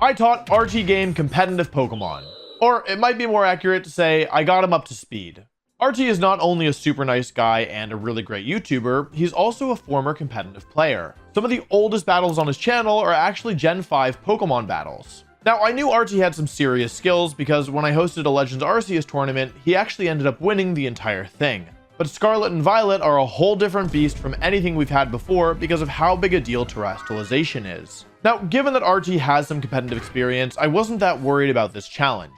I taught RTGame competitive Pokemon. Or it might be more accurate to say I got him up to speed. RT is not only a super nice guy and a really great YouTuber, he's also a former competitive player. Some of the oldest battles on his channel are actually Gen 5 Pokemon battles. Now, I knew RT had some serious skills because when I hosted a Legends Arceus tournament, he actually ended up winning the entire thing. But Scarlet and Violet are a whole different beast from anything we've had before because of how big a deal terrestrialization is. Now, given that RT has some competitive experience, I wasn't that worried about this challenge.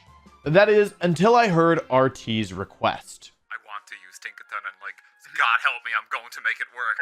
That is, until I heard RT's request. I want to use Tinkaton and God help me, I'm going to make it work.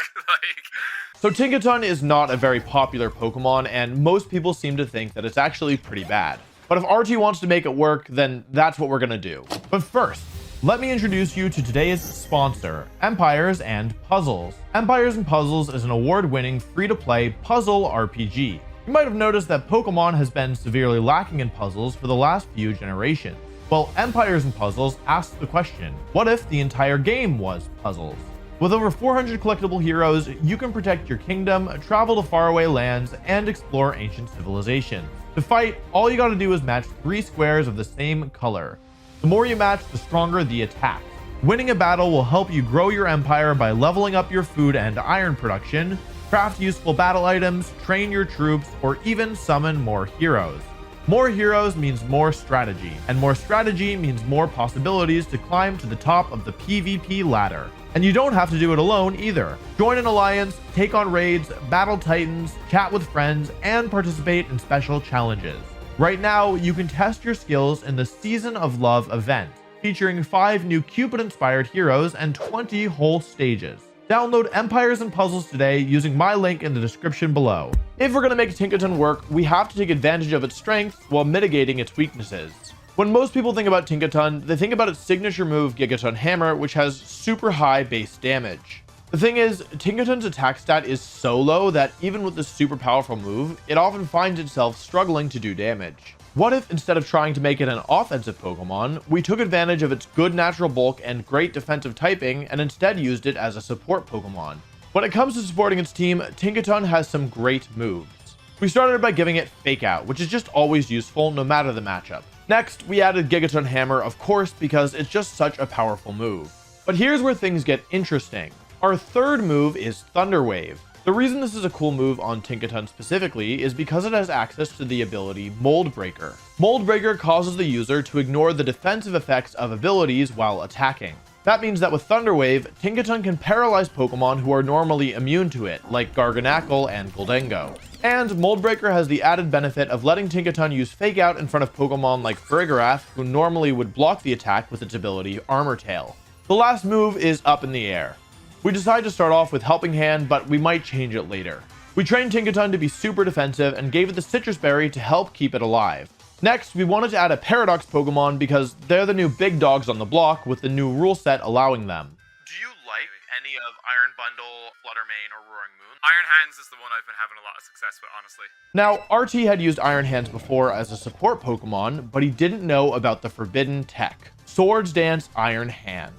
So Tinkaton is not a very popular Pokemon, and most people seem to think that it's actually pretty bad. But if RT wants to make it work, then that's what we're gonna do. But first, let me introduce you to today's sponsor, Empires and Puzzles. Empires and Puzzles is an award-winning free-to-play puzzle RPG. You might have noticed that Pokemon has been severely lacking in puzzles for the last few generations. Well, Empires and Puzzles asks the question, what if the entire game was puzzles? With over 400 collectible heroes, you can protect your kingdom, travel to faraway lands, and explore ancient civilizations. To fight, all you gotta do is match 3 squares of the same color. The more you match, the stronger the attack. Winning a battle will help you grow your empire by leveling up your food and iron production, craft useful battle items, train your troops, or even summon more heroes. More heroes means more strategy, and more strategy means more possibilities to climb to the top of the PvP ladder. And you don't have to do it alone either. Join an alliance, take on raids, battle titans, chat with friends, and participate in special challenges. Right now, you can test your skills in the Season of Love event, featuring 5 new Cupid-inspired heroes and 20 whole stages. Download Empires and Puzzles today using my link in the description below. If we're going to make Tinkaton work, we have to take advantage of its strengths while mitigating its weaknesses. When most people think about Tinkaton, they think about its signature move Gigaton Hammer, which has super high base damage. The thing is, Tinkaton's attack stat is so low that even with this super powerful move, it often finds itself struggling to do damage. What if instead of trying to make it an offensive Pokemon, we took advantage of its good natural bulk and great defensive typing and instead used it as a support Pokemon? When it comes to supporting its team, Tinkaton has some great moves. We started by giving it Fake Out, which is just always useful no matter the matchup. Next, we added Gigaton Hammer, of course, because it's just such a powerful move. But here's where things get interesting. Our third move is Thunder Wave. The reason this is a cool move on Tinkaton specifically is because it has access to the ability Mold Breaker. Mold Breaker causes the user to ignore the defensive effects of abilities while attacking. That means that with Thunder Wave, Tinkaton can paralyze Pokemon who are normally immune to it, like Garganacl and Gholdengo. And Mold Breaker has the added benefit of letting Tinkaton use Fake Out in front of Pokemon like Farigiraf, who normally would block the attack with its ability Armor Tail. The last move is Up in the Air. We decided to start off with Helping Hand, but we might change it later. We trained Tinkaton to be super defensive and gave it the Citrus Berry to help keep it alive. Next, we wanted to add a Paradox Pokemon because they're the new big dogs on the block with the new rule set allowing them. Do you like any of Iron Bundle, Fluttermane, or Roaring Moon? Iron Hands is the one I've been having a lot of success with, honestly. Now, RT had used Iron Hands before as a support Pokemon, but he didn't know about the forbidden tech, Swords Dance Iron Hands.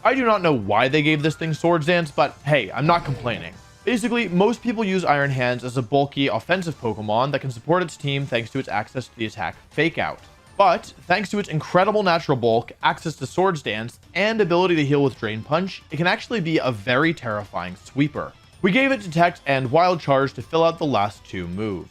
I do not know why they gave this thing Swords Dance, but hey, I'm not complaining. Basically, most people use Iron Hands as a bulky offensive Pokemon that can support its team thanks to its access to the attack Fake Out. But thanks to its incredible natural bulk, access to Swords Dance, and ability to heal with Drain Punch, it can actually be a very terrifying sweeper. We gave it Detect and Wild Charge to fill out the last 2 moves.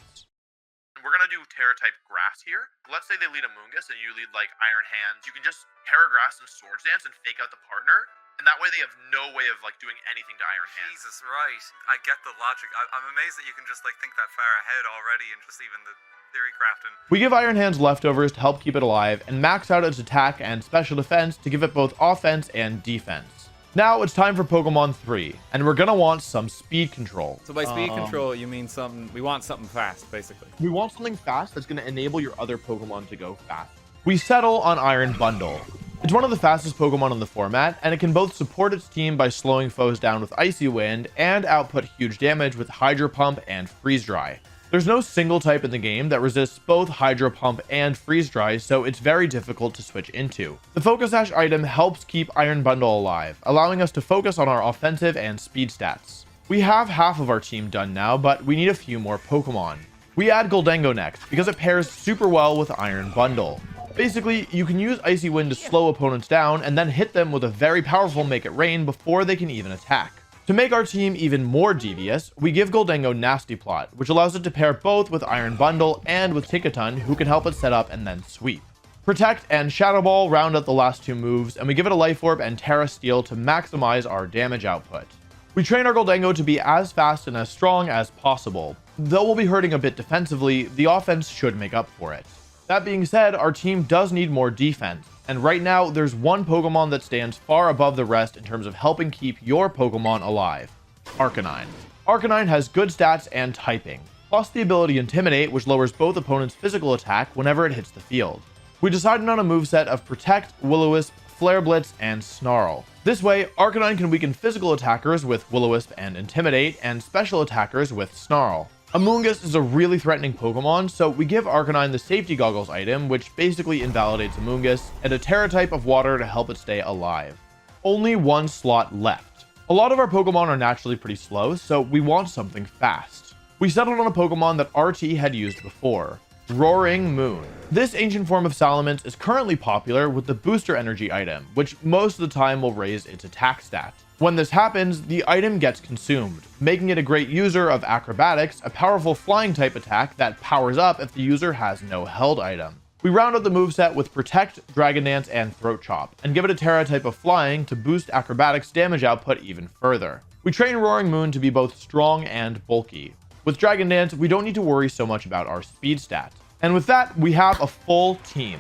We're gonna do Terra-type Grass here. Let's say they lead a Moongus and you lead like Iron Hands. You can just Terra Grass and Swords Dance and Fake Out the partner. And that way they have no way of doing anything to Iron Hands. Jesus, right. I get the logic. I'm amazed that you can just think that far ahead already and just even the theory crafting. We give Iron Hands leftovers to help keep it alive and max out its attack and special defense to give it both offense and defense. Now it's time for Pokemon 3, and we're gonna want some speed control. So by speed control, you mean we want something fast, basically. We want something fast that's gonna enable your other Pokemon to go fast. We settle on Iron Bundle. It's one of the fastest Pokemon in the format, and it can both support its team by slowing foes down with Icy Wind and output huge damage with Hydro Pump and Freeze Dry. There's no single type in the game that resists both Hydro Pump and Freeze Dry, so it's very difficult to switch into. The Focus Sash item helps keep Iron Bundle alive, allowing us to focus on our offensive and speed stats. We have half of our team done now, but we need a few more Pokemon. We add Gholdengo next because it pairs super well with Iron Bundle. Basically, you can use Icy Wind to slow opponents down and then hit them with a very powerful Make It Rain before they can even attack. To make our team even more devious, we give Gholdengo Nasty Plot, which allows it to pair both with Iron Bundle and with Tinkaton, who can help it set up and then sweep. Protect and Shadow Ball round out the last two moves, and we give it a Life Orb and Terra Steel to maximize our damage output. We train our Gholdengo to be as fast and as strong as possible. Though we'll be hurting a bit defensively, the offense should make up for it. That being said, our team does need more defense, and right now there's one Pokemon that stands far above the rest in terms of helping keep your Pokemon alive: Arcanine. Arcanine has good stats and typing, plus the ability Intimidate, which lowers both opponents' physical attack whenever it hits the field. We decided on a moveset of Protect, Will-O-Wisp, Flare Blitz, and Snarl. This way, Arcanine can weaken physical attackers with Will-O-Wisp and Intimidate, and special attackers with Snarl. Amoonguss is a really threatening Pokemon, so we give Arcanine the Safety Goggles item, which basically invalidates Amoonguss, and a Terra type of water to help it stay alive. Only one slot left. A lot of our Pokemon are naturally pretty slow, so we want something fast. We settled on a Pokemon that RT had used before: Roaring Moon. This ancient form of Salamence is currently popular with the Booster Energy item, which most of the time will raise its attack stat. When this happens, the item gets consumed, making it a great user of Acrobatics, a powerful flying type attack that powers up if the user has no held item. We round out the moveset with Protect, Dragon Dance, and Throat Chop, and give it a Terra type of flying to boost Acrobatics damage output even further. We train Roaring Moon to be both strong and bulky. With Dragon Dance, we don't need to worry so much about our speed stat. And with that, we have a full team.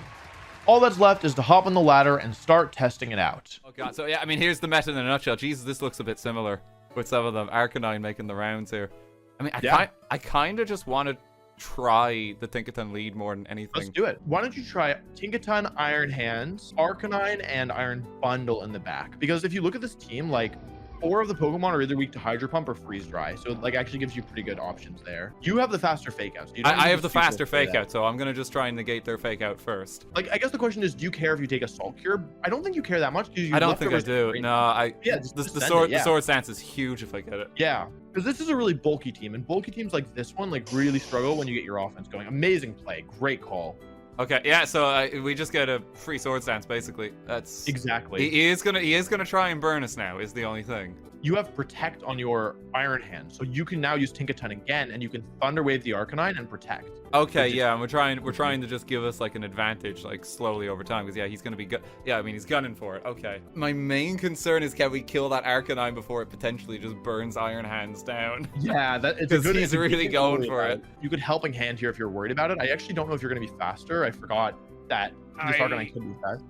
All that's left is to hop on the ladder and start testing it out. Oh god, so yeah, I mean, here's the meta in a nutshell. Jesus, this looks a bit similar with some of them. Arcanine making the rounds here. I mean, I kind of just want to try the Tinkaton lead more than anything. Let's do it. Why don't you try Tinkaton, Iron Hands, Arcanine, and Iron Bundle in the back? Because if you look at this team, like, 4 of the Pokemon are either weak to Hydro Pump or Freeze Dry, so it like actually gives you pretty good options there. You have the faster Fake Out. So I have the faster Fake Out, so I'm gonna just try and negate their Fake Out first. Like, I guess the question is, do you care if you take a Salt Cure? I don't think you care that much. I don't think I do. No, the sword stance is huge if I get it. Yeah, because this is a really bulky team, and bulky teams like this one like really struggle when you get your offense going. Amazing play, great call. Okay, yeah, so we just get a free sword stance basically. That's exactly. He is gonna try and burn us now. Is the only thing. You have Protect on your Iron Hand, so you can now use Tinkaton again, and you can Thunder Wave the Arcanine and Protect. Okay, yeah, and we're trying to just give us like an advantage, like slowly over time, because yeah, he's gonna be he's gunning for it. Okay. My main concern is, can we kill that Arcanine before it potentially just burns Iron Hands down? Yeah, it's he's really going for it. You could Helping Hand here if you're worried about it. I actually don't know if you're gonna be faster. I forgot that this Arcanine could be fast.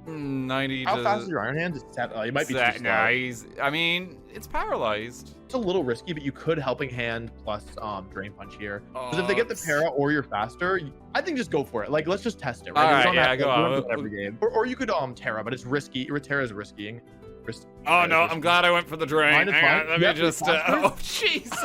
90. How fast is your Iron Hand? It might be too slow. No, I mean, it's paralyzed. It's a little risky, but you could Helping Hand plus Drain Punch here. Because if they get the Para or you're faster, I think just go for it. Like, let's just test it, right? All right, yeah, go on. Every game. Or you could Terra, but it's risky. Terra is risky. Oh no, I'm glad I went for the Drain. Let me just. Oh Jesus.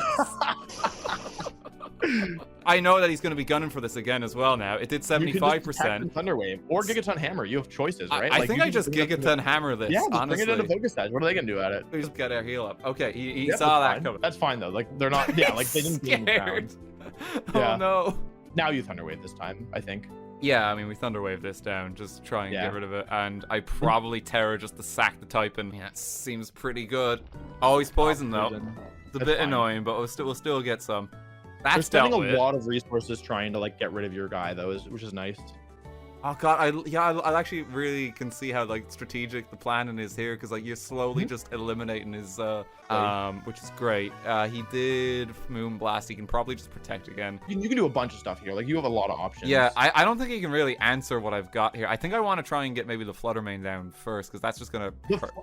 I know that he's going to be gunning for this again as well now. It did 75%. Thunder Wave or Gigaton Hammer. You have choices, right? I think I just Gigaton Hammer this. Yeah, honestly. Bring it into Focus Edge. What are they going to do at it? We just get our heal up. Okay, he saw that coming. That's fine though. Like they're not. Yeah, like they didn't gain ground. Oh no. Now you Thunder Wave this time, I think. Yeah, I mean, we Thunder Wave this down, just try and get rid of it. And I probably Terra just to sack the type, and yeah, it seems pretty good. Oh, he's poisoned though. It's a bit annoying, but we'll still get some. They're spending a lot of resources trying to like get rid of your guy though, which is nice. Oh god, I actually really can see how like strategic the planning is here, because like you're slowly just eliminating his which is great. He did Moonblast. He can probably just Protect again. You can do a bunch of stuff here. Like you have a lot of options. Yeah, I don't think he can really answer what I've got here. I think I want to try and get maybe the Fluttermane down first, because that's just gonna.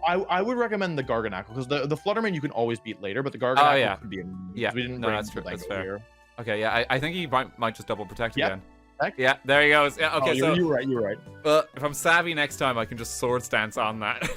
I would recommend the Garganackle, because the Fluttermane you can always beat later, but the Garganackle could be. Yeah, we didn't that's true. That's fair. Here. Okay, yeah, I think he might just double Protect again. Yeah, there he goes. Yeah, okay, so you're right. But if I'm savvy next time, I can just Sword Stance on that.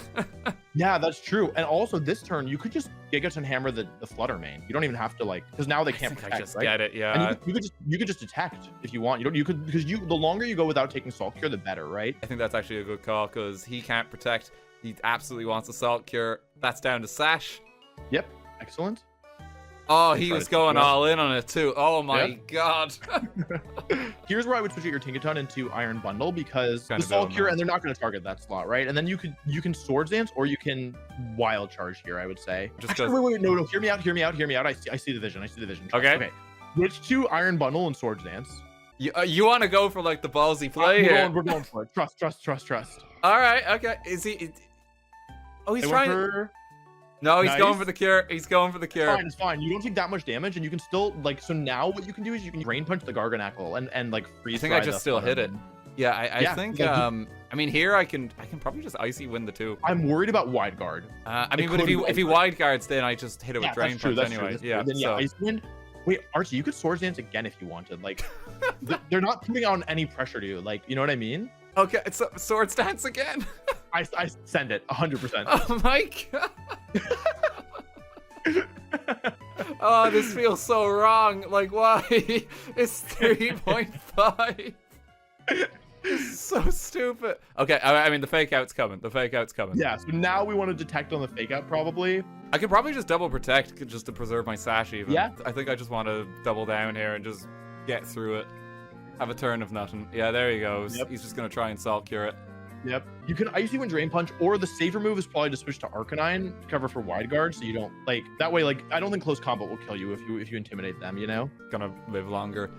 Yeah, that's true. And also this turn, you could just Gigaton Hammer the Fluttermane. You don't even have to like, because now they can't protect. I just get it. Yeah. And you could just detect if you want. Because the longer you go without taking Salt Cure, the better, right? I think that's actually a good call, because he can't protect. He absolutely wants a Salt Cure. That's down to Sash. Yep. Excellent. Oh, he Try was to going take it out. all in on it too. Oh my Yep. god. Here's where I would switch out your Tinkaton into Iron Bundle because Kind the of Soul villain Cure, now. and they're not going to target that slot, right? And then you can Swords Dance or you can Wild Charge here, I would say. Just Actually, goes- wait, no, hear me out. I see the vision. Trust. Okay. Switch to Iron Bundle and Swords Dance. You want to go for like the ballsy play here? We're going for it. Trust. All right, okay. Is he? Oh, he's They trying. went for... No, he's Nice. going for the cure. He's going for the cure. Fine, it's fine. You don't take that much damage, and you can still like. So now what you can do is you can Drain Punch the Garganackle and like freeze. I think I dry just the still hit it. Flutterman. Yeah, I Yeah, think. like, I mean, here I can probably just icy win the 2. I'm worried about Wide Guard. I mean, but could if he wide guards, then I just hit it with Yeah, drain that's true. punch That's anyway. true. Yeah. Then, So Ice Wind. Wait, Archie, you could Swords Dance again if you wanted. Like, they're not putting on any pressure to you. Like, you know what I mean? okay, it's sword stance again. I send it 100%. Oh my god. Oh, this feels so wrong. Like, why? It's 3.5. It's so stupid. Okay, I mean, the fake out's coming. Yeah. So now we want to detect on the Fake Out probably. I could probably just double protect just to preserve my sash even. Yeah. I think I just want to double down here and just get through it. Have a turn of nothing. Yeah, there he goes. Yep. He's just going to try and Salt Cure it. Yep. You can Icy Wind Drain Punch, or the safer move is probably to switch to Arcanine to cover for Wide Guard, so you don't like that way. Like, I don't think close combat will kill you if you intimidate them. You know. Gonna live longer.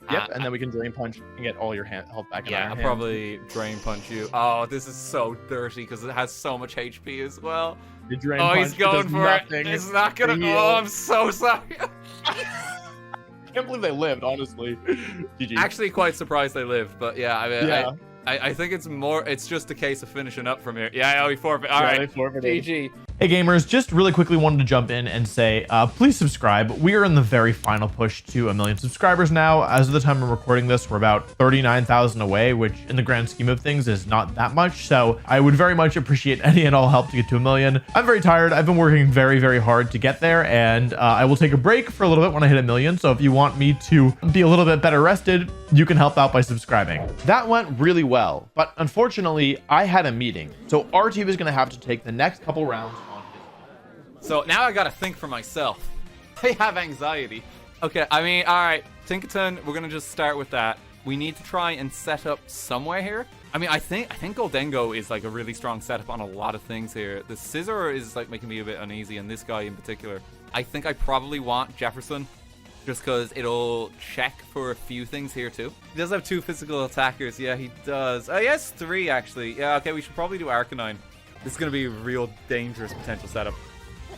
Yep. And then we can Drain Punch and get all your health back. In Yeah, Iron I'll Hand. probably Drain Punch you. Oh, this is so dirty because it has so much HP as well. You Drain Oh, Punch, he's going does for nothing. it. It's not gonna. heal. Oh, I'm so sorry. I can't believe they lived, honestly. GG. Actually, quite surprised they live, but yeah, I mean, Yeah. I think it's just a case of finishing up from here. Yeah, he forfeit. All Yeah, right, they forfeited. GG. Hey gamers, just really quickly wanted to jump in and say, please subscribe. We are in the very final push to 1 million subscribers now. As of the time I'm recording this, we're about 39,000 away, which in the grand scheme of things is not that much. So I would very much appreciate any and all help to get to 1 million. I'm very tired. I've been working very, very hard to get there, and I will take a break for a little bit when I hit 1 million. So if you want me to be a little bit better rested, you can help out by subscribing. That went really well, but unfortunately I had a meeting. So RT was gonna have to take the next couple rounds on his. So now I gotta think for myself. I have anxiety. Okay, I mean, all right, Tinkaton, we're gonna just start with that. We need to try and set up somewhere here. I mean, I think Gholdengo is like a really strong setup on a lot of things here. The Scizor is like making me a bit uneasy, and this guy in particular. I think I probably want Jefferson, just because it'll check for a few things here too. He does have 2 physical attackers. Yeah, he does. He has 3 actually. Yeah, okay, we should probably do Arcanine. This is gonna be a real dangerous potential setup.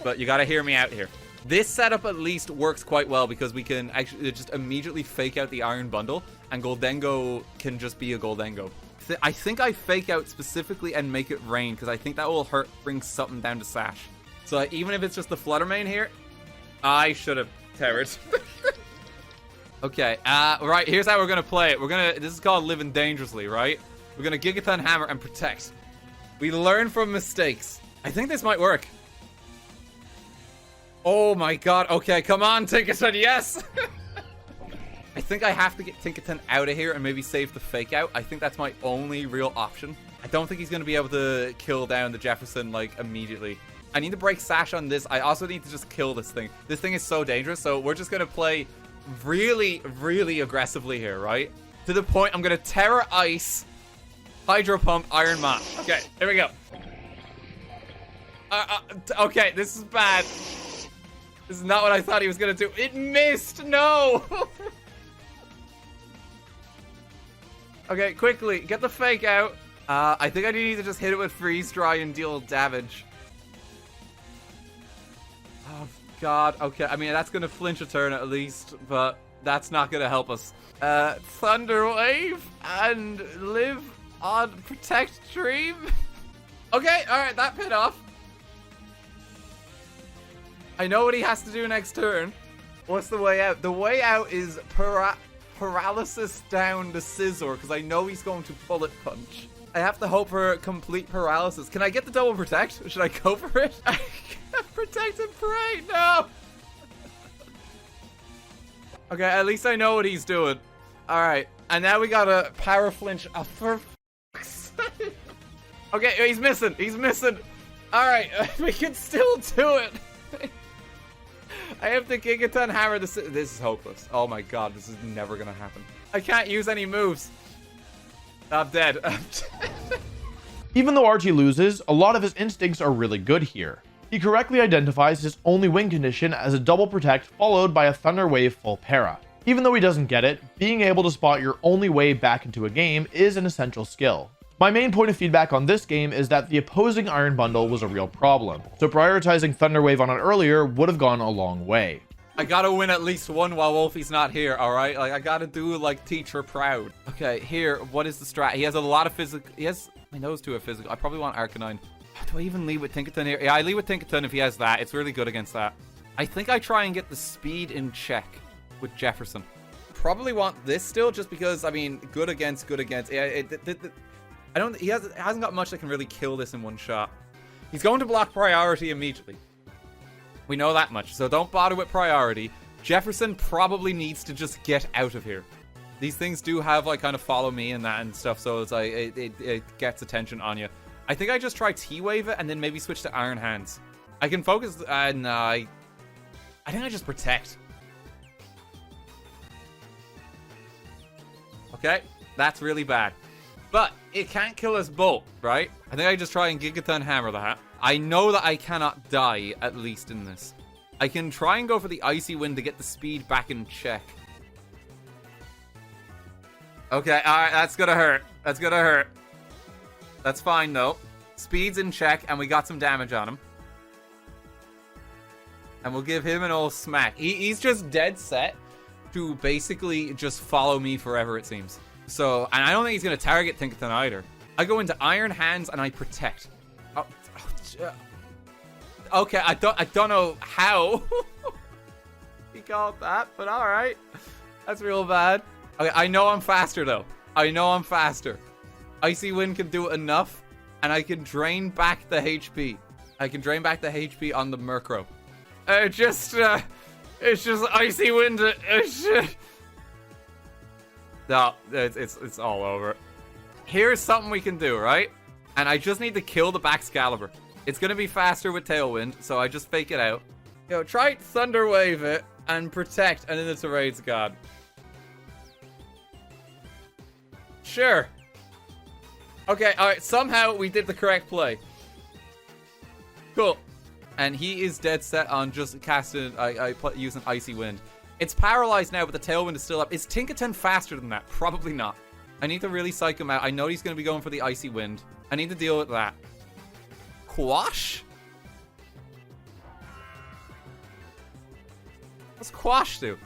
But you gotta hear me out here. This setup at least works quite well because we can actually just immediately fake out the Iron Bundle, and Gholdengo can just be a Gholdengo. I think I fake out specifically and make it rain because I think that will bring something down to Sash. So even if it's just the Fluttermane here, I should have terrored. Okay, right, here's how we're gonna play it. This is called Living Dangerously, right? We're gonna Gigaton Hammer and Protect. We learn from mistakes. I think this might work. Oh my god, okay, come on, Tinkaton, yes! I think I have to get Tinkaton out of here and maybe save the fake out. I think that's my only real option. I don't think he's going to be able to kill down the Jefferson, like, immediately. I need to break Sash on this. I also need to just kill this thing. This thing is so dangerous, so we're just going to play really, really aggressively here, right? To the point, I'm going to Terra Ice, Hydro Pump, Iron Man. Okay, here we go. Okay, this is bad. This is not what I thought he was going to do. It missed! No! Okay, quickly, get the fake out. I think I need to just hit it with Freeze Dry and deal damage. Oh, God. Okay, I mean, that's going to flinch a turn at least, but that's not going to help us. Thunder Wave and live on Protect Dream. Okay, alright, that paid off. I know what he has to do next turn. What's the way out? The way out is paralysis down to Scizor, because I know he's going to Bullet Punch. I have to hope for complete paralysis. Can I get the double protect? Should I go for it? Protect and pray. No. Okay, at least I know what he's doing. All right, and now we got a power flinch. Okay, he's missing. He's missing. All right, we can still do it. I have the Gigaton Hammer. This is hopeless. Oh my god, this is never gonna happen. I can't use any moves. I'm dead. Even though RT loses, a lot of his instincts are really good here. He correctly identifies his only win condition as a double protect followed by a Thunder Wave full para. Even though he doesn't get it, being able to spot your only way back into a game is an essential skill. My main point of feedback on this game is that the opposing Iron Bundle was a real problem, so prioritizing Thunder Wave on it earlier would have gone a long way. I gotta win at least one while Wolfey's not here, alright? Like, I gotta do, like, Teacher proud. Okay, here, what is the strat? He has a lot of physical... He has... My nose to a physical. I probably want Arcanine. Do I even lead with Tinkaton here? Yeah, I lead with Tinkaton if he has that. It's really good against that. I think I try and get the speed in check with Jefferson. Probably want this still, just because, I mean, good against. Yeah, I don't... He hasn't got much that can really kill this in one shot. He's going to block priority immediately. We know that much, so don't bother with priority. Jefferson probably needs to just get out of here. These things do have, like, kind of follow me and that and stuff, so it's like, it gets attention on you. I think I just try T-Wave it and then maybe switch to Iron Hands. I can focus, no, I think I just protect. Okay, that's really bad. But it can't kill us both, right? I think I just try and Gigaton Hammer that. I know that I cannot die, at least in this. I can try and go for the Icy Wind to get the speed back in check. Okay, alright, that's gonna hurt. That's gonna hurt. That's fine, though. Speed's in check, and we got some damage on him. And we'll give him an old smack. He's just dead set to basically just follow me forever, it seems. So, and I don't think he's gonna target Tinkaton either. I go into Iron Hands, and I protect. Okay, I don't know how he called that, but alright. That's real bad. Okay, I know I'm faster, though. I know I'm faster. Icy Wind can do it enough, and I can drain back the HP. I can drain back the HP on the Murkrow. It's just Icy Wind. No, it's all over. Here's something we can do, right? And I just need to kill the Baxcalibur. It's gonna be faster with Tailwind, so I just fake it out. Yo, try Thunder Wave it and protect, and then it's a Raid's God. Sure. Okay, alright, somehow we did the correct play. Cool. And he is dead set on just casting, using Icy Wind. It's paralyzed now, but the Tailwind is still up. Is Tinkaton faster than that? Probably not. I need to really psych him out. I know he's going to be going for the Icy Wind. I need to deal with that. Quash? What's Quash do?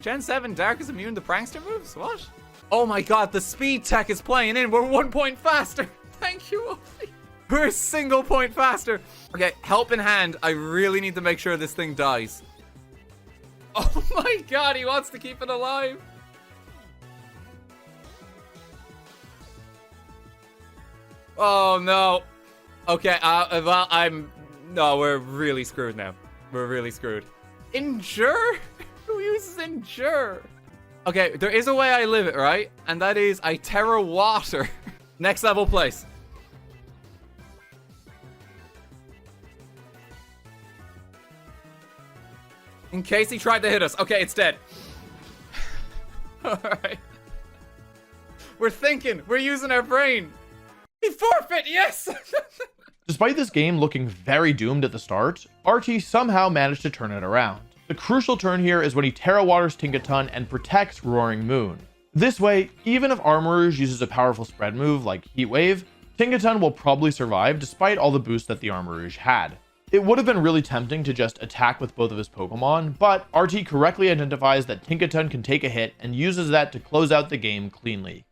Gen 7 Dark is immune to prankster moves? What? Oh my god, the speed tech is playing in. We're 1 point faster. Thank you, Wolfey. We're a single point faster. Okay, help in hand. I really need to make sure this thing dies. Oh my god, he wants to keep it alive. Oh no. Okay, well, no, we're really screwed now. We're really screwed. Endure? Who uses Endure? Okay, there is a way I live it, right? And that is I Terra Water. Next level place. In case he tried to hit us. Okay, it's dead. Alright. We're thinking. We're using our brain. He forfeit, yes! Despite this game looking very doomed at the start, RT somehow managed to turn it around. The crucial turn here is when he Terra Waters Tinkaton and protects Roaring Moon. This way, even if Armarouge uses a powerful spread move like Heat Wave, Tinkaton will probably survive despite all the boosts that the Armarouge had. It would have been really tempting to just attack with both of his Pokemon, but RT correctly identifies that Tinkaton can take a hit and uses that to close out the game cleanly.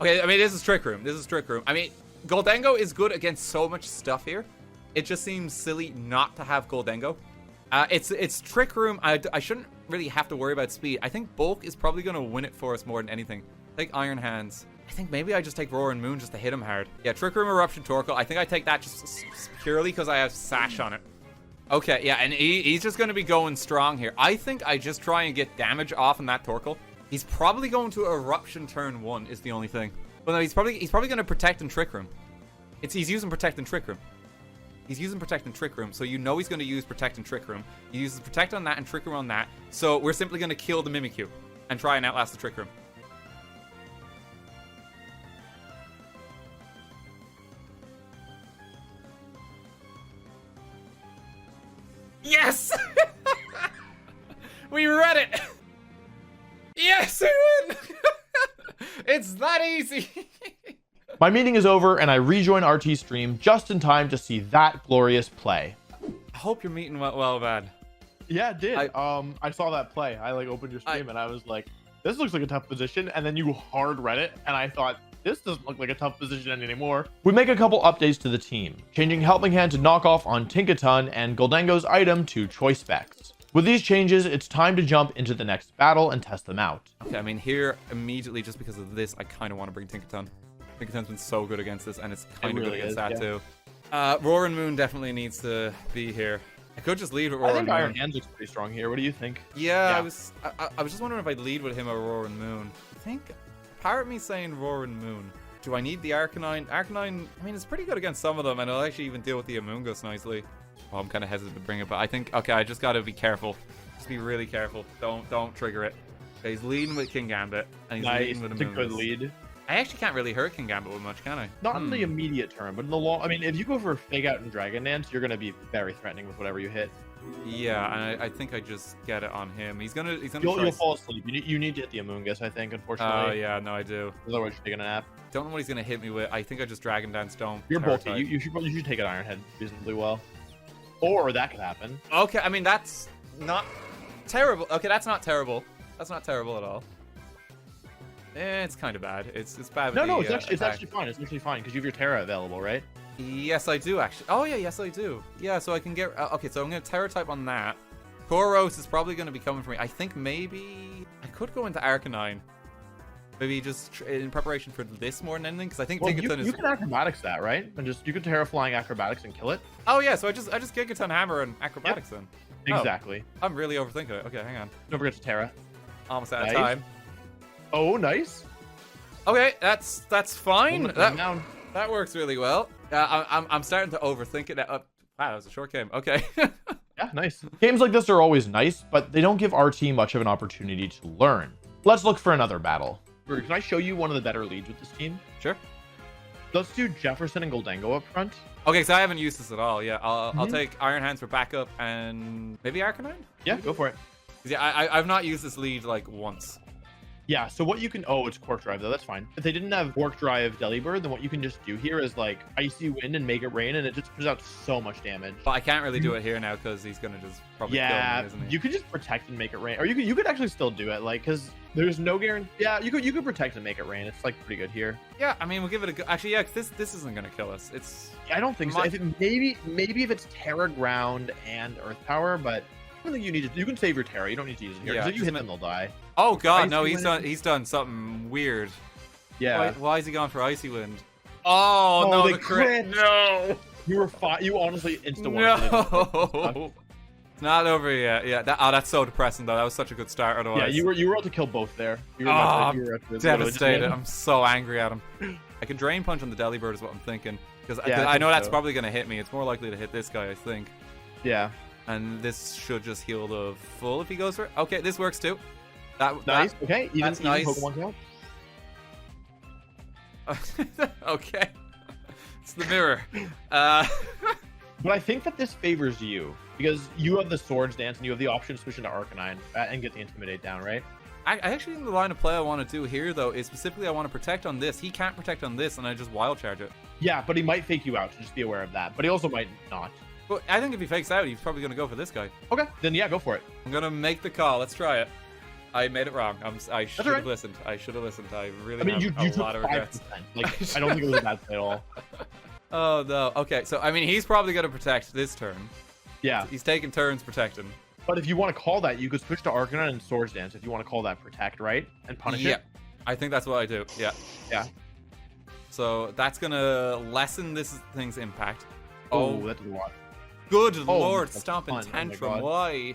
Okay, I mean, this is Trick Room. This is Trick Room. I mean, Gholdengo is good against so much stuff here. It just seems silly not to have Gholdengo. It's Trick Room. I shouldn't really have to worry about speed. I think Bulk is probably going to win it for us more than anything. Take Iron Hands. I think maybe I just take Roaring Moon just to hit him hard. Yeah, Trick Room, Eruption, Torkoal. I think I take that just purely because I have Sash on it. Okay, yeah, and he's just going to be going strong here. I think I just try and get damage off on that Torkoal. He's probably going to Eruption turn 1 is the only thing. Well, no, he's probably going to Protect and Trick Room. He's using Protect and Trick Room. He's using Protect and Trick Room, so you know he's going to use Protect and Trick Room. He uses Protect on that and Trick Room on that. So we're simply going to kill the Mimikyu and try and outlast the Trick Room. Yes! We read it! Yes, we win! It's that easy! My meeting is over and I rejoin RT stream just in time to see that glorious play. I hope your meeting went well, man. Yeah, it did. I saw that play. I like opened your stream and I was like, this looks like a tough position. And then you hard read it and I thought, this doesn't look like a tough position anymore. We make a couple updates to the team, changing Helping Hand to Knockoff on Tinkaton and Gholdengo's item to Choice Specs. With these changes, it's time to jump into the next battle and test them out. Okay, I mean, here, immediately, just because of this, I kind of want to bring Tinkaton. Tinkaton's been so good against this, and it's kind of good against that, too. Roaring Moon definitely needs to be here. I could just lead with Roaring Moon. I think Iron Hands looks pretty strong here. What do you think? Yeah. I was just wondering if I'd lead with him or Roaring Moon. I think, part of me saying Roaring Moon. Do I need the Arcanine? Arcanine, I mean, it's pretty good against some of them, and it'll actually even deal with the Amoonguss nicely. Oh, I'm kind of hesitant to bring it, but I think, okay, I just got to be careful. Just be really careful. Don't trigger it. Okay, he's leading with King Gambit, and he's leading with Amoonguss. It's a good lead. I actually can't really hurt King Gambit with much, can I? Not in the immediate term, but in the long... I mean, if you go for Fake Out and Dragon Dance, you're going to be very threatening with whatever you hit. Yeah, and I think I just get it on him. He's gonna You'll fall asleep. You need to hit the Amoonguss, I think, unfortunately. Oh, yeah, no, I do. Otherwise, you're taking a nap. Don't know what he's gonna hit me with. I think I just Dragon Dance Don't. You're bulky. You should take an Iron Head reasonably well. Or that could happen. Okay, I mean, that's not terrible. Okay, that's not terrible. That's not terrible at all. It's kind of bad. It's bad. No, it's actually fine. It's actually fine because you have your Terra available, right? Yes, I do actually. Oh yeah, yes I do. Yeah, so I can get. Okay, so I'm gonna Terra type on that. Tauros is probably gonna be coming for me. I think maybe I could go into Arcanine. Maybe just in preparation for this more than anything, because I think Tinkaton is. You can acrobatics that, right? And you can Terra Flying acrobatics and kill it. Oh yeah, so I just Tinkaton hammer and acrobatics then. Exactly. Oh, I'm really overthinking it. Okay, hang on. Don't forget to Terra. Almost out of time. Oh, nice. Okay, that's fine. That works really well. I'm starting to overthink it. Wow, that was a short game. Okay. Yeah, nice. Games like this are always nice, but they don't give RT much of an opportunity to learn. Let's look for another battle. Can I show you one of the better leads with this team? Sure. Let's do Jefferson and Gholdengo up front. Okay, so I haven't used this at all. Yeah, I'll take Iron Hands for backup and maybe Arcanine? Yeah, go for it. Yeah, I've not used this lead like once. Yeah, so what you can... Oh, it's Quark Drive, though. That's fine. If they didn't have Quark Drive Delibird, then what you can just do here is, like, Icy Wind and make it rain, and it just puts out so much damage. But I can't really do it here now, because he's going to just probably kill me, isn't he? You could just protect and make it rain. Or you could actually still do it, like, because there's no guarantee... Yeah, you could protect and make it rain. It's, like, pretty good here. Yeah, I mean, we'll give it a go. Actually, yeah, because this isn't going to kill us. It's... I don't think so. Maybe if it's Terra Ground and Earth Power, but... I don't think you need to. You can save your Terra. You don't need to use it here. Because if you hit them, they'll die. Oh god, no! He's done something weird. Yeah. Why is he gone for Icy Wind? Oh no! The crit. No. You were fine. You honestly insta one. No. It's not over yet. Yeah. That's so depressing though. That was such a good start. Otherwise. Yeah. You were able to kill both there. You were devastated. I'm so angry at him. I can Drain Punch on the Delibird is what I'm thinking because I know that's probably gonna hit me. It's more likely to hit this guy, I think. Yeah. And this should just heal the full if he goes for it. Okay, this works too. Nice. Okay, that's nice. Pokemon count. Okay. It's the mirror. But I think that this favors you because you have the Swords Dance and you have the option to switch into Arcanine and get the Intimidate down, right? I actually think the line of play I want to do here though is specifically I want to protect on this. He can't protect on this, and I just Wild Charge it. Yeah, but he might fake you out, so just be aware of that. But he also might not. But I think if he fakes out, he's probably going to go for this guy. Okay, then yeah, go for it. I'm going to make the call. Let's try it. I made it wrong. I should have listened. I should have listened. I really have a lot of regrets. Like, I don't think it was a bad play at all. Oh, no. Okay, so, I mean, he's probably going to protect this turn. Yeah. He's taking turns protecting. But if you want to call that, you could switch to Arcanine and Swords Dance if you want to call that protect, right? And punish it? Yeah. I think that's what I do. Yeah. Yeah. So, that's going to lessen this thing's impact. Oh, that's a lot. Good lord, Stomp and Tantrum. Why?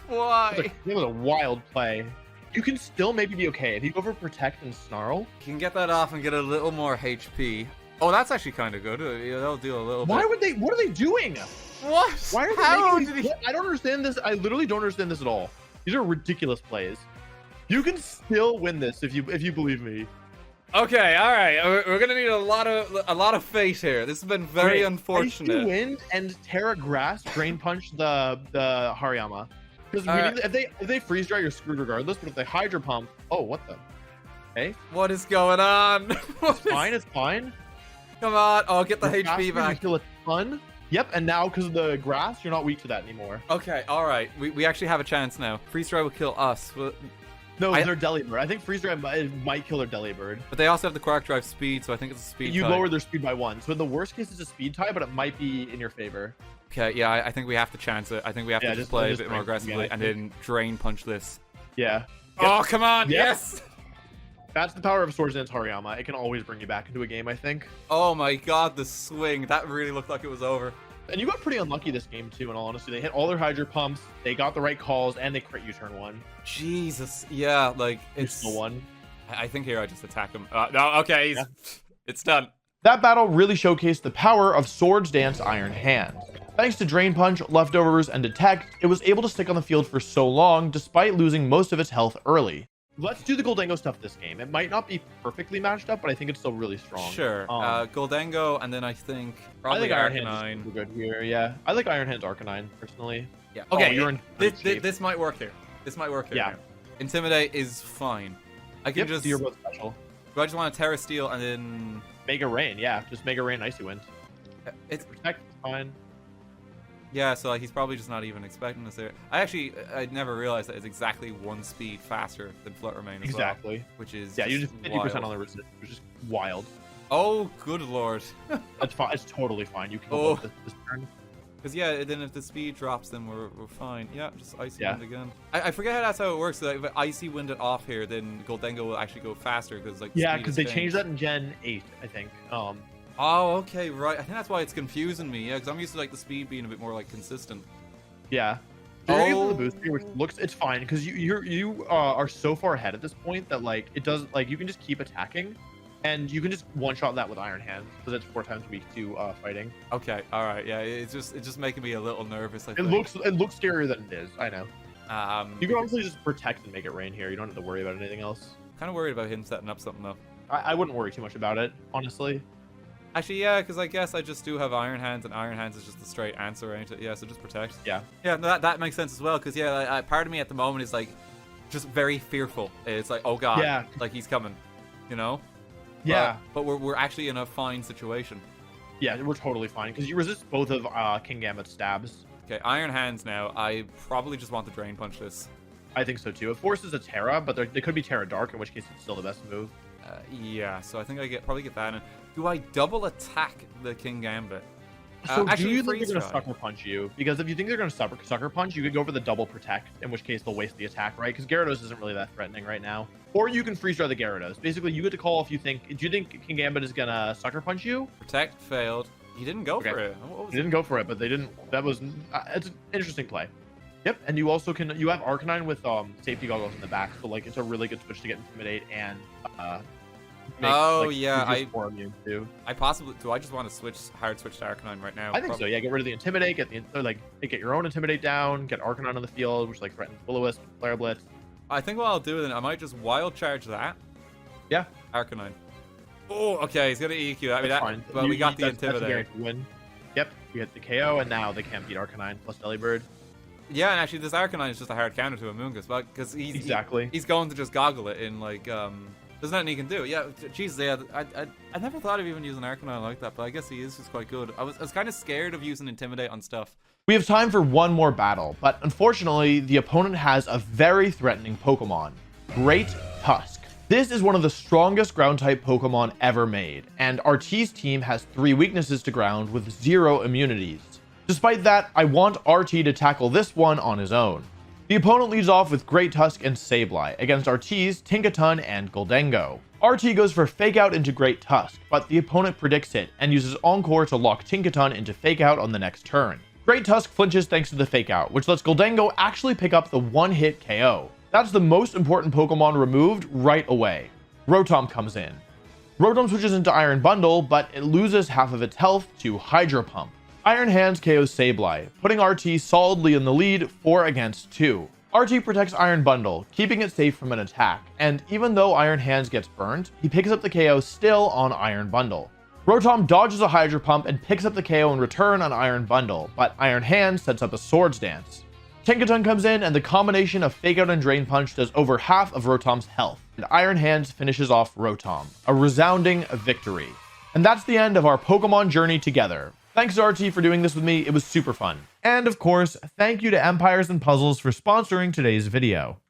Why? It was a wild play. You can still maybe be okay. If you go for Protect and Snarl. You can get that off and get a little more HP. Oh, that's actually kind of good. Yeah, that'll do a little Why bit. would they? What are they doing? What? Why are they How making did these- he? I don't understand this. I literally don't understand this at all. These are ridiculous plays. You can still win this if you believe me. Okay, all right. We're gonna need a lot of fate here. This has been very Great. unfortunate. Icy Wind and Terra Grass Drain Punch the Hariyama. Because if they freeze dry, you're screwed regardless. But if they Hydro Pump, oh, what the? Hey, What is going on? What is- fine, it's fine. Come on. Oh, get the Your HP You back. feel a ton. Yep, and now because of the grass, you're not weak to that anymore. Okay, all right. We actually have a chance now. Freeze dry will kill us, No, I- they're Delibird. I think Freeze Dry might kill their Delibird. but they also have the Quark Drive speed, so I think it's a speed. You type. lower their speed by 1. So in the worst case, it's a speed tie, but it might be in your favor. Okay, yeah, I think we have to chance it. I think we have Yeah, to just- play a just bit more drain punch aggressively again, and I then drain punch this. Yeah. Oh, come on! Yep. Yes. That's the power of Swords Dance Hariyama. It can always bring you back into a game, I think. Oh my God, the swing! That really looked like it was over. And you got pretty unlucky this game, too, in all honesty. They hit all their Hydro Pumps, they got the right calls, and they crit you turn 1. Jesus, yeah, like You it's. still won. I think here I just attack him. No, okay, it's done. That battle really showcased the power of Swords Dance Iron Hand. Thanks to Drain Punch, Leftovers, and Detect, it was able to stick on the field for so long despite losing most of its health early. Let's do the Gholdengo stuff this game. It might not be perfectly matched up, but I think it's still really strong. Sure. Gholdengo, and then I think probably I think Iron Hand Arcanine. is super good here. Yeah, I like Iron Hand's Arcanine personally. Yeah. Oh, Okay. you're in this, great shape. this might work here. This might work here. Yeah. Intimidate is fine. I can Yep, just. so you're both special. Do I just want to Terra Steel and then? Mega Rain, yeah, just Mega Rain, Icy Wind. It's Protect, fine. yeah. So like he's probably just not even expecting this there. I never realized that it's exactly 1 speed faster than Flutter Mane as Exactly. well, which is Yeah, you just 50% wild. on the resist, which is wild. Oh, good lord. That's fine. It's totally fine. You can Oh. go this turn. Because yeah, then if the speed drops, then we're fine. Yeah, just Icy Yeah. Wind again. I forget that's how it works. Like, if I Icy Wind it off here, then Gholdengo will actually go faster because like. Yeah, speed because is they changed. changed that in Gen 8, I think. Oh, okay, right. I think that's why it's confusing me. Yeah, because I'm used to like the speed being a bit more like consistent. Yeah. So you're able Oh. to boost here, which looks it's fine because you are so far ahead at this point that like it does like you can just keep attacking, and you can just one shot that with Iron Hand because it's 4 times weak to fighting. Okay, all right. Yeah, it's just making me a little nervous. I It think. looks scarier than it is. I know. You can honestly just protect and make it rain here. You don't have to worry about anything else. Kind of worried about him setting up something though. I wouldn't worry too much about it, honestly. Actually, yeah, because I guess I just do have Iron Hands, and Iron Hands is just the straight answer, ain't it? Yeah, so just protect. Yeah. Yeah, no, that makes sense as well, because yeah, part of me at the moment is like, just very fearful. It's like, oh god, Yeah. like he's coming, you know? Yeah. But we're actually in a fine situation. Yeah, we're totally fine because you resist both of King Gambit's stabs. Okay, Iron Hands now. I probably just want to Drain Punch this. I think so too. It forces a Terra, but they could be Terra Dark, in which case it's still the best move. Yeah, so I think I probably get that in. Do I double attack the King Gambit? So actually, do you think freeze they're gonna dry. sucker punch you? Because if you think they're gonna sucker punch, you could go for the double protect, in which case they'll waste the attack, right? Because Gyarados isn't really that threatening right now. Or you can freeze dry the Gyarados. Basically, you get to call if you think. Do you think King Gambit is gonna sucker punch you? Protect failed. He didn't go Okay. for it. What was They didn't go for it, but they didn't. That was. It's an interesting play. Yep, and you also can. You have Arcanine with safety goggles in the back, so like it's a really good switch to get Intimidate and. Oh, yeah, I. More immune too. I just want to hard switch to Arcanine right now? I think so. Yeah, get rid of the Intimidate. Get your own Intimidate down. Get Arcanine on the field, which like threatens Will-O-Wisp, Flare Blitz. I think what I'll do then, I might just wild charge that. Yeah. Arcanine. Oh, okay, he's gonna EQ. I mean, That's fine. but we got the that's a Intimidate. guaranteed win. Yep, you get the KO, and now they can't beat Arcanine plus Delibird. Yeah, and actually, this Arcanine is just a hard counter to Amoonguss, but because Exactly. he's going to just goggle it in like there's nothing he can do. Yeah, jeez, yeah. I never thought of even using Arcanine like that, but I guess he is just quite good. I was kind of scared of using Intimidate on stuff. We have time for one more battle, but unfortunately, the opponent has a very threatening Pokemon, Great Tusk. This is one of the strongest ground-type Pokemon ever made, and RT's team has 3 weaknesses to ground with 0 immunities. Despite that, I want RT to tackle this one on his own. The opponent leads off with Great Tusk and Sableye against RT's Tinkaton and Gholdengo. RT goes for Fake Out into Great Tusk, but the opponent predicts it and uses Encore to lock Tinkaton into Fake Out on the next turn. Great Tusk flinches thanks to the Fake Out, which lets Gholdengo actually pick up the one-hit KO. That's the most important Pokemon removed right away. Rotom comes in. Rotom switches into Iron Bundle, but it loses half of its health to Hydro Pump. Iron Hands KOs Sableye, putting RT solidly in the lead 4-2. RT protects Iron Bundle, keeping it safe from an attack, and even though Iron Hands gets burned, he picks up the KO still on Iron Bundle. Rotom dodges a Hydro Pump and picks up the KO in return on Iron Bundle, but Iron Hands sets up a Swords Dance. Tinkaton comes in, and the combination of Fake Out and Drain Punch does over half of Rotom's health, and Iron Hands finishes off Rotom. A resounding victory. And that's the end of our Pokemon journey together. Thanks to RT for doing this with me, it was super fun. And of course, thank you to Empires and Puzzles for sponsoring today's video.